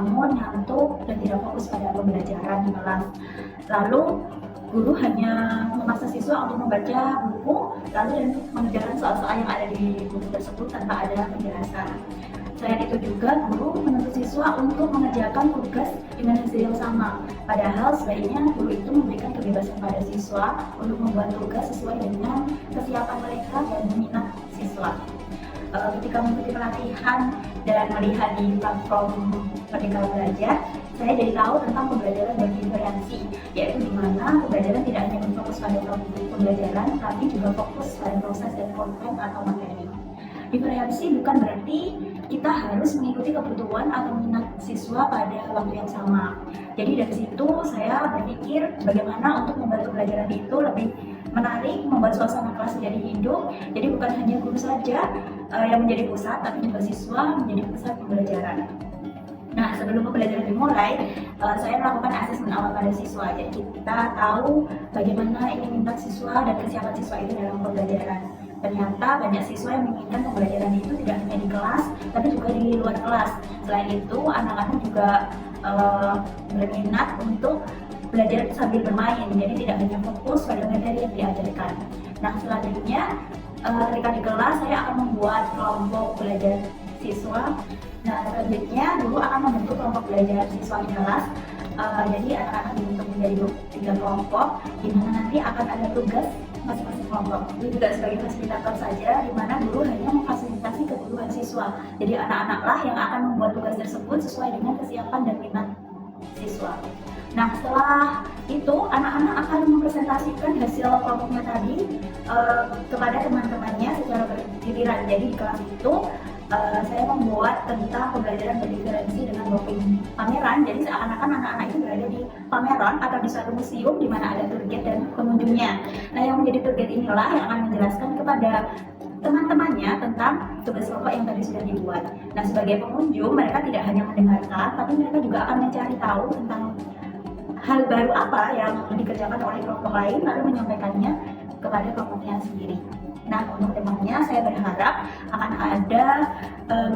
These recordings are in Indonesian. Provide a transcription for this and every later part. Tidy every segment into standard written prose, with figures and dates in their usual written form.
melamun, ngantuk, dan tidak fokus pada pembelajaran di kelas. Lalu guru hanya memaksa siswa untuk membaca buku lalu dan mengerjakan soal-soal yang ada di buku tersebut tanpa ada penjelasan. Selain itu juga guru menuntut siswa untuk mengerjakan tugas dengan hasil yang sama. Padahal sebaiknya guru itu memberikan kebebasan pada siswa untuk membuat tugas sesuai dengan kesiapan mereka dan minat siswa. Ketika mengikuti pelatihan dan melihat di platform Merdeka Belajar, saya jadi tahu tentang pembelajaran bervariasi, yaitu di mana pembelajaran tidak hanya berfokus pada topik pembelajaran, tapi juga fokus pada proses dan konten atau materi. Diferensi bukan berarti kita harus mengikuti kebutuhan atau minat siswa pada waktu yang sama. Jadi dari situ saya berpikir bagaimana untuk membuat pembelajaran itu lebih menarik, membuat suasana kelas menjadi hidup. Jadi bukan hanya guru saja yang menjadi pusat, tapi juga siswa menjadi pusat pembelajaran. Nah, sebelum pembelajaran dimulai, saya melakukan asesmen awal pada siswa. Jadi kita tahu bagaimana ini minat siswa dan kesiapan siswa itu dalam pembelajaran. Ternyata banyak siswa yang menginginkan pembelajaran itu tidak hanya di kelas, tapi juga di luar kelas. Selain itu, anak-anak juga berminat untuk belajar sambil bermain, jadi tidak hanya fokus pada materi yang diajarkan. Nah, selanjutnya ketika di kelas saya akan membuat kelompok belajar siswa. Nah, selanjutnya guru akan membentuk kelompok belajar siswa di kelas. Jadi anak-anak dibentuk menjadi 3 kelompok, di mana nanti akan ada tugas masing-masing kelompok. Ini juga sebagai fasilitator saja, di mana guru hanya memfasilitasi kebutuhan siswa. Jadi anak-anak lah yang akan membuat tugas tersebut sesuai dengan kesiapan dan minat siswa. Nah, setelah itu anak-anak akan mempresentasikan hasil kelompoknya tadi kepada teman-temannya secara bergiliran. Jadi di kelas itu saya membuat tentang pembelajaran berdiferensi dengan mapping pameran. Jadi seakan-akan anak-anak itu berada di pameran atau di suatu museum di mana ada tour guide dan pengunjungnya. Nah, yang menjadi tour guide inilah yang akan menjelaskan kepada teman-temannya tentang tugas kelompok yang tadi sudah dibuat. Nah, sebagai pengunjung mereka tidak hanya mendengarkan, tapi mereka juga akan mencari tahu tentang hal baru apa yang dikerjakan oleh kelompok lain lalu menyampaikannya kepada kelompoknya sendiri. Nah, untuk temannya saya berharap akan ada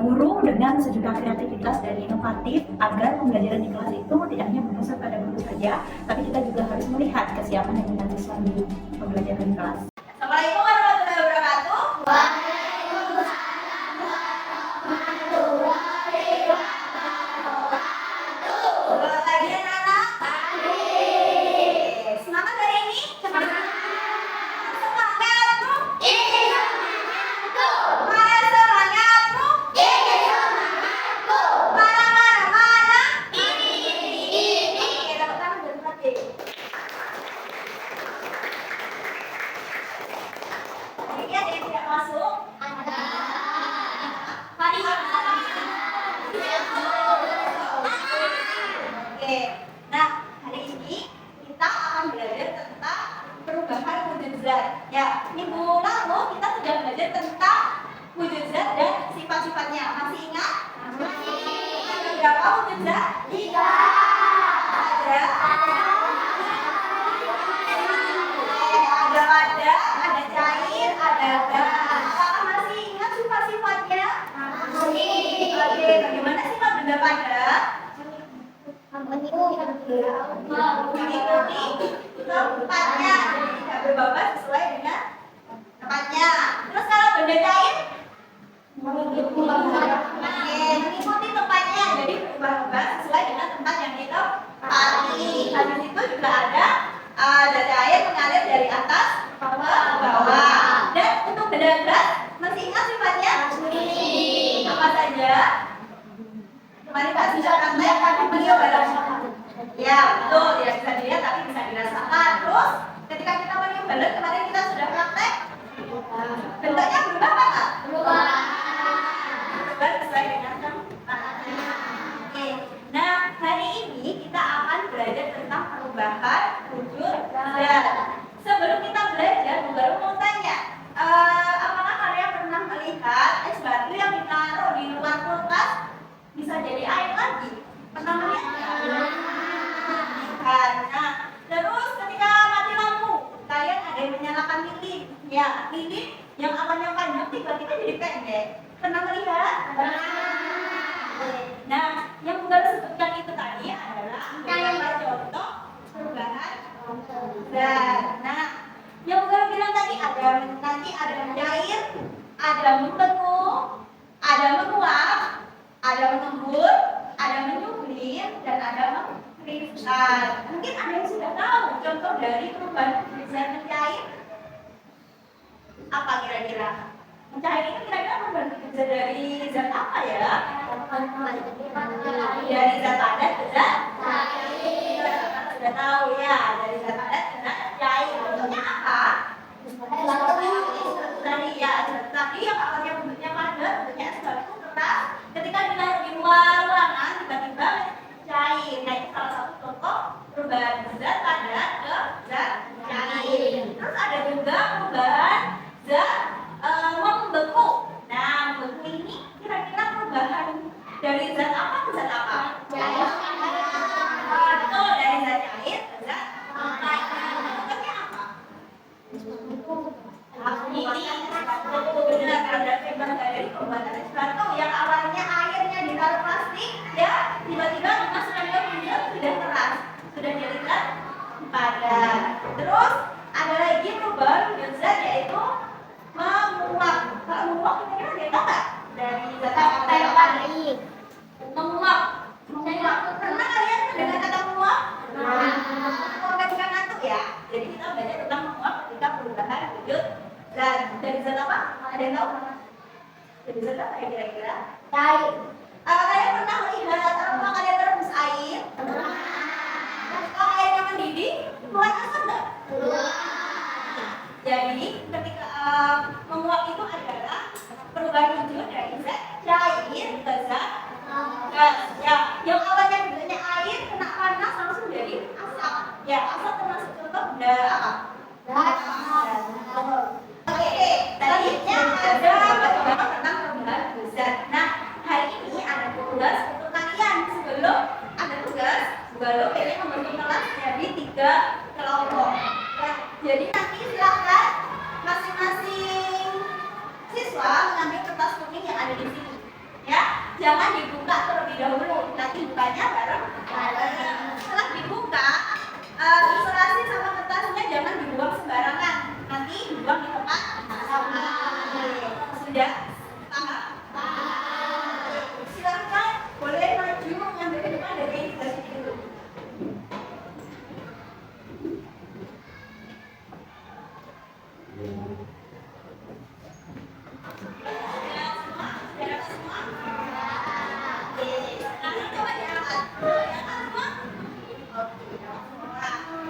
guru dengan sejuta kreativitas dan inovatif agar pembelajaran di kelas itu tidak hanya berpusat pada guru saja, tapi kita juga harus melihat kesiapan dan minat siswa di pembelajaran di kelas. Assalamualaikum warahmatullahi wabarakatuh. Selamat pagi anak-anak. Semangat hari ini? Semangat Bu? Mana semangat Bu? Mana? Oke, tepuk tangan dan hati. Jadi ada yang tidak masuk? Hari ini? Oke, nah hari ini kita akan belajar tentang perubahan wujud zat. Ya, minggu lalu kita sudah belajar tentang wujud zat dan sifat-sifatnya. Masih ingat? Ada berapa wujud zat? 3. Ada wadah, ada cair, ada gas. Apakah masih ingat sifat-sifatnya? Oke, bagaimana sifat benda padat? Mengikuti tempatnya, tidak berbobot sesuai dengan tempatnya. Terus kalau benda cair, mengikuti tempatnya, jadi berubah-ubah sesuai dengan tempat yang ditempati. Habis itu juga ada cair mengalir dari atas ke bawah. Dan untuk benda gas, masih ingat sifatnya? Apa saja? Kemarin Kak bisa praktek beliau bareng. Ya, betul, tidak bisa dilihat tapi bisa dirasakan. Terus, ketika kita meniup balon, kemarin kita sudah praktek. Bentuknya berubah apa Kak? Berubah sesuai dengan tempatnya. Oke. Nah, hari ini kita akan belajar tentang perubahan wujud zat. Sebelum kita belajar, Bu Baru mau tanya, apakah kalian pernah melihat es batu yang ditaruh di luar kulkas bisa jadi air lagi? Pernah melihat? Nah, terus ketika mati lampu, kalian ada yang menyalakan lilin. Ya, lilin yang awalnya panjang tiba-tiba jadi pendek. Pernah melihat? Nah, yang Bu Baru sebutkan zat. Nah, yang Bunda bilang tadi nanti ada mencair, ada membeku, ada menguap, ada mengembur, ada menyublir, dan ada mengkristal. Mungkin ada yang sudah tahu contoh dari perubahan zat mencair. Apa kira-kira? Mencair itu kira-kira perubahan zat dari zat apa ya? Dari zat padat ke zat cair. Sudah tahu ya, dari zat padat ke zat cair. Bentuknya apa? Tadi yang awalnya bentuknya padat, bentuknya es batu keras, ketika ditaruh di luar ruangan tiba-tiba cair. Nah, itu salah satu contoh perubahan zat padat ke zat cair. Terus ada juga perubahan zat membeku. Nah, membeku ini kira-kira perubahan dari zat apa ke zat apa? Cair. Betul, dari zat cair ke zat cair. Bentuknya apa? Benar, ada feedback dari pembuatan es batu yang awalnya airnya ditaruh plastik, ya tiba-tiba dimasukkan ke minyak sudah keras, sudah jadi zat padat. Terus ada lagi perubahan zat yaitu menguap. Kalau menguap kira-kira ada yang tahu nggak dari zat apa? Menguap. Pernah kalian mendengar kata menguap? Ketika ngantuk ya. Jadi kita belajar tentang menguap ketika perubahan wujud zat. Dari zat apa? Ada yang tahu? Dari zat apa ya kira-kira? Cair. Kalian pernah melihat rumah kalian merebus air? Kalau airnya mendidih, keluar asap nggak? Jadi ketika menguap itu adalah perubahan wujud dari zat cair ke zat gas. Ya, yang awalnya bentuknya air kena panas langsung jadi asap. Ya, asap termasuk contoh benda apa? Gas. Oke, tadinya ada bagaimana tentang perubahan zat. Nah, hari ini ada tugas untuk kalian sebelum kalian membentuk kelas jadi 3 kelompok. Ya, jadi nanti silakan masing-masing siswa mengambil kertas kuning yang ada di sini. Ya, jangan dibuka terlebih dahulu. Nanti bukanya bareng. Setelah dibuka, isolasi sama kertasnya jangan dibuang sembarangan. Nanti dibuang di tempat sampah. Sudah paham? Silakan boleh maju mengambil ke depan dari sini dulu.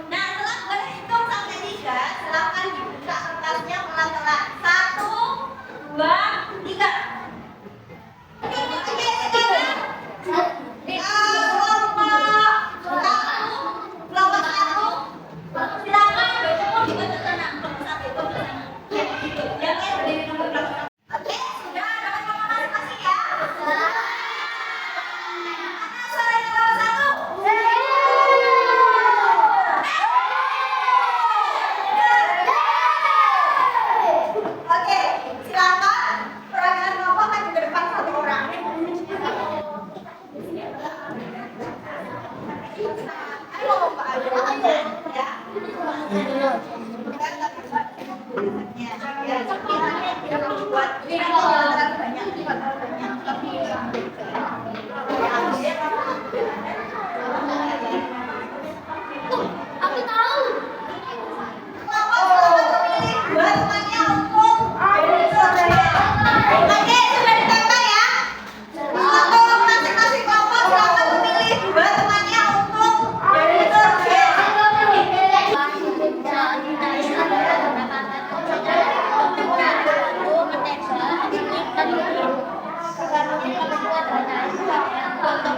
Nah, setelah berhitung sampai 3, silakan dibuka kertasnya pelan-pelan. 1, 2, 3. Oke, sekarang kelompok 1, silakan bertemu di bentuk tenang. Kelompok 1, ya, gitu. Yang lain berdiri dulu kelompok 1. Oke, sudah dapat kelompok masing-masing ya. Oke, silakan perwakilan kelompok maju ke depan 1 orang. Ayo Pak, ya. Aku tahu. Oke, sudah ditambah ya. Untuk masing-masing kelompok silakan memilih 2 temannya untuk dari survei.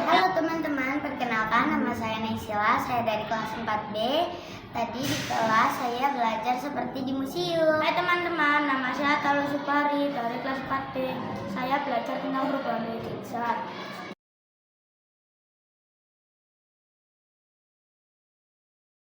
Halo teman-teman, perkenalkan nama saya Naysila, saya dari kelas 4B. Tadi di kelas saya belajar seperti di museum. Hai teman-teman, nama saya Talu Supari dari kelas 4B. Saya belajar tentang perubahan wujud zat.